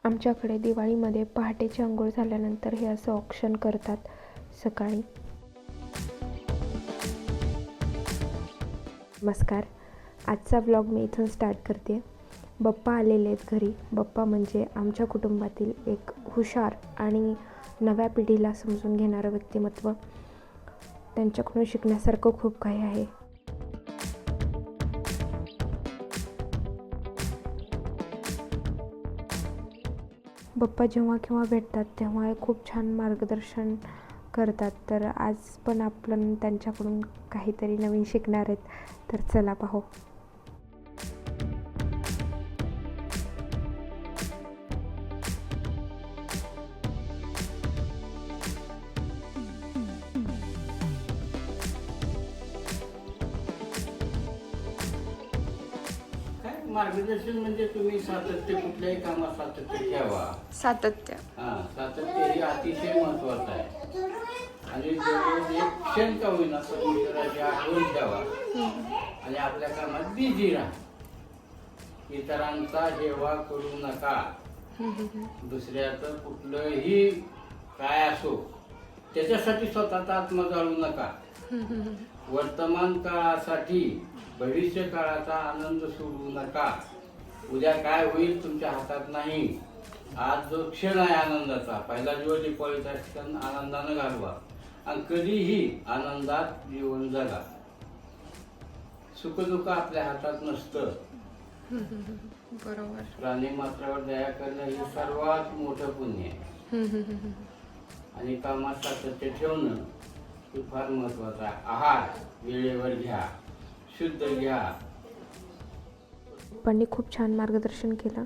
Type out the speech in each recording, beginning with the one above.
आमच्याकडे दिवाळीमध्ये पहाटेची अंघोळ झाल्यानंतर हे असं ऑक्शन करतात सकाळी. नमस्कार, आजचा व्लॉग मी इथून स्टार्ट करते. बाप्पा आलेले आहेत घरी. बाप्पा म्हणजे आमच्या कुटुंबातील एक हुशार आणि नव्या पिढीला समजून घेणारं व्यक्तिमत्व. त्यांच्याकडून शिकण्यासारखं खूप काही आहे. बाप्पा जेव्हा केव्हा भेटतात तेव्हा खूप छान मार्गदर्शन करतात. तर आज पण आपण त्यांच्याकडून काहीतरी नवीन शिकणार आहेत. तर चला पाहू. मार्गदर्शन म्हणजे तुम्ही सातत्य, कुठल्याही कामात सातत्य ठेवा. सातत्य सातत्य हे अतिशय महत्वाचं आहे. आणि दररोज एक क्षण का होईना परमेश्वराची आठवण ठेवा आणि आपल्या कामात बिझी राहा. इतरांचा हेवा करू नका. दुसऱ्याचं कुठलंही काय असो त्याच्यासाठी स्वतःचा आत्मा जाळू नका. वर्तमान काळासाठी भविष्य काळाचा आनंद सोडू नका. उद्या काय होईल तुमच्या हातात नाही. आज जो क्षण आहे आनंदाचा, पहिला दिवस दिवाळीचा क्षण आनंदानं घालवा आणि कधीही आनंदात जीवन जगा. सुखदुःख आपल्या हातात नसतं. बरोबर. प्राणी मात्रावर दया करणं हे सर्वात मोठं पुण्य आहे. आणि कामात सातत्य ठेवणं हे फार महत्वाचं आहे. आहार वेळेवर घ्या, शुद्ध घ्या. पप्पांनी खूप छान मार्गदर्शन केलं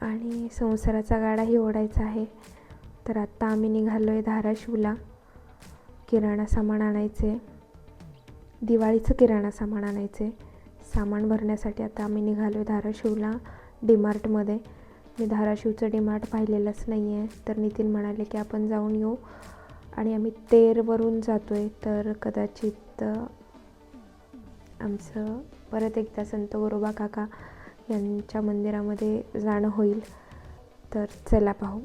आणि संसाराचा गाडाही ओढायचा आहे. तर आत्ता आम्ही निघालो आहे धाराशिवला. किराणा सामान आणायचे, दिवाळीचं किराणा सामान आणायचे. सामान भरण्यासाठी आता आम्ही निघालो आहे धाराशिवला डीमार्टमध्ये. मी धाराशिवचं डीमार्ट पाहिलेलंच नाही आहे. तर नितीन म्हणाले की आपण जाऊन येऊ आणि आम्ही तेरवरून जातो आहे. तर कदाचित आमचं परत एकदा संत गोरोबा काका यांच्या मंदिरामध्ये जाणं होईल. तर चला पाहू.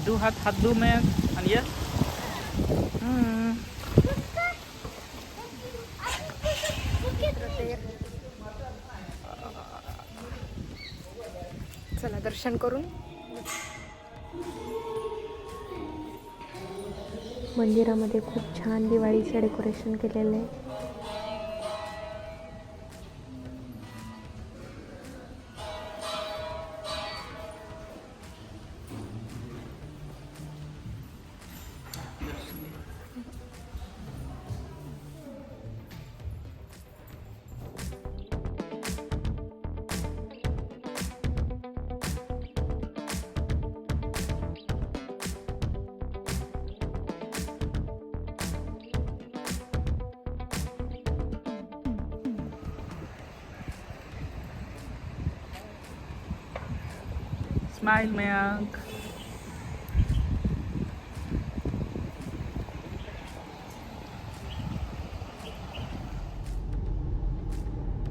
Do hat do man and yes. चला दर्शन करून. मंदिरामध्ये खूप छान दिवाळीचं डेकोरेशन केलेलं आहे. Smile, Mayank.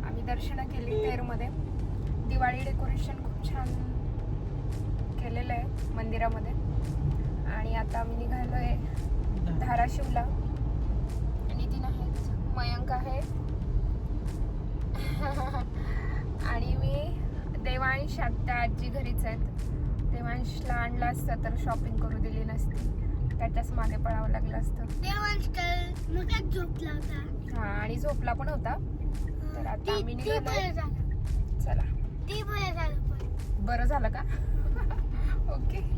आम्ही दर्शनं केली तेरमध्ये. दिवाळी डेकोरेशन खूप छान केलेलं आहे मंदिरामध्ये. आणि आता आम्ही निघालो आहे धाराशिवला. नितीन आहेत, मयंक आहे आणि मी. देवांश आत्ता आजी घरीच आहेत. देवांशला आणलं असतं तर शॉपिंग करू दिली नसती. त्याच्याच मागे पळावं लागलं असतं. देवांश मग झोपला होता. हा, आणि झोपला पण होता. तर आता आम्ही निघालो. चला. ते बरं झालं पण. बरं झालं का? ओके.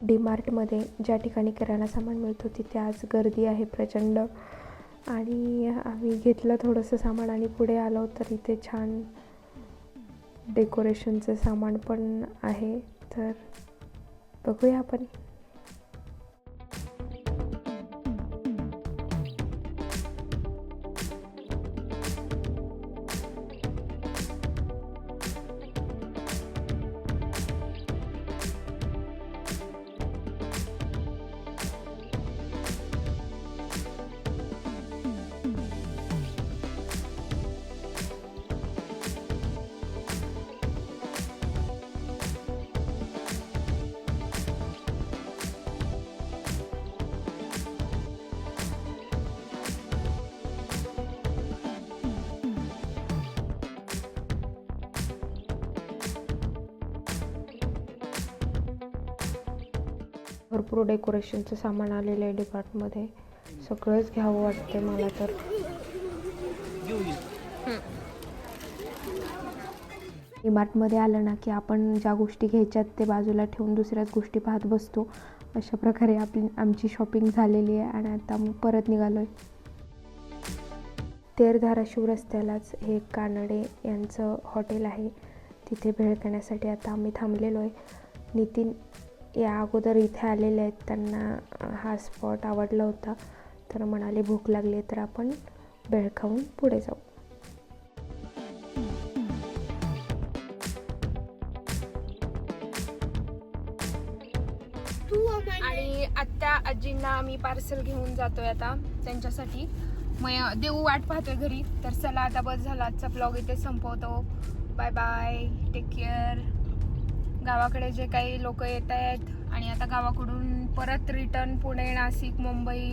डीमार्टमध्ये ज्या ठिकाणी किराणा सामान मिळतो तिथे आज गर्दी आहे प्रचंड. आणि आम्ही घेतलं थोडंसं सामान आणि पुढे आलो तर इथे छान डेकोरेशनचं सामान पण आहे. तर बघूया आपण. भरपूर डेकोरेशनचं सामान आलेलं आहे डीमार्टमध्ये. सगळंच घ्यावं वाटतंय मला तर. डीमार्टमध्ये आलं ना की आपण ज्या गोष्टी घ्यायच्यात ते बाजूला ठेवून दुसऱ्याच गोष्टी पाहत बसतो. अशा प्रकारे आमची शॉपिंग झालेली आहे आणि आता मग परत निघालो आहे. तेर धाराशिव रस्त्यालाच हे कानडे यांचं हॉटेल आहे. तिथे भेळ खाण्यासाठी आता आम्ही थांबलेलो आहे. नितीन या अगोदर इथे आलेले आहेत, त्यांना हा स्पॉट आवडला होता तर म्हणाले भूक लागली तर आपण भेळ खाऊन पुढे जाऊ. आणि आत्या आजींना आम्ही पार्सल घेऊन जातोय आता त्यांच्यासाठी. मग देऊ वाट पाहतोय घरी. तर चला आता बस झाला, आजचा ब्लॉग इथे संपवतो. Bye bye, take care. गावाकडे जे काही लोक येत आहेत आणि आता गावाकडून परत रिटर्न पुणे, नाशिक, मुंबई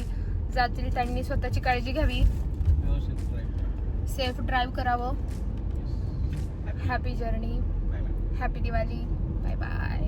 जातील त्यांनी स्वतःची काळजी घ्यावी. सेफ ड्राईव्ह करावं. Happy journey, happy Diwali. Bye bye.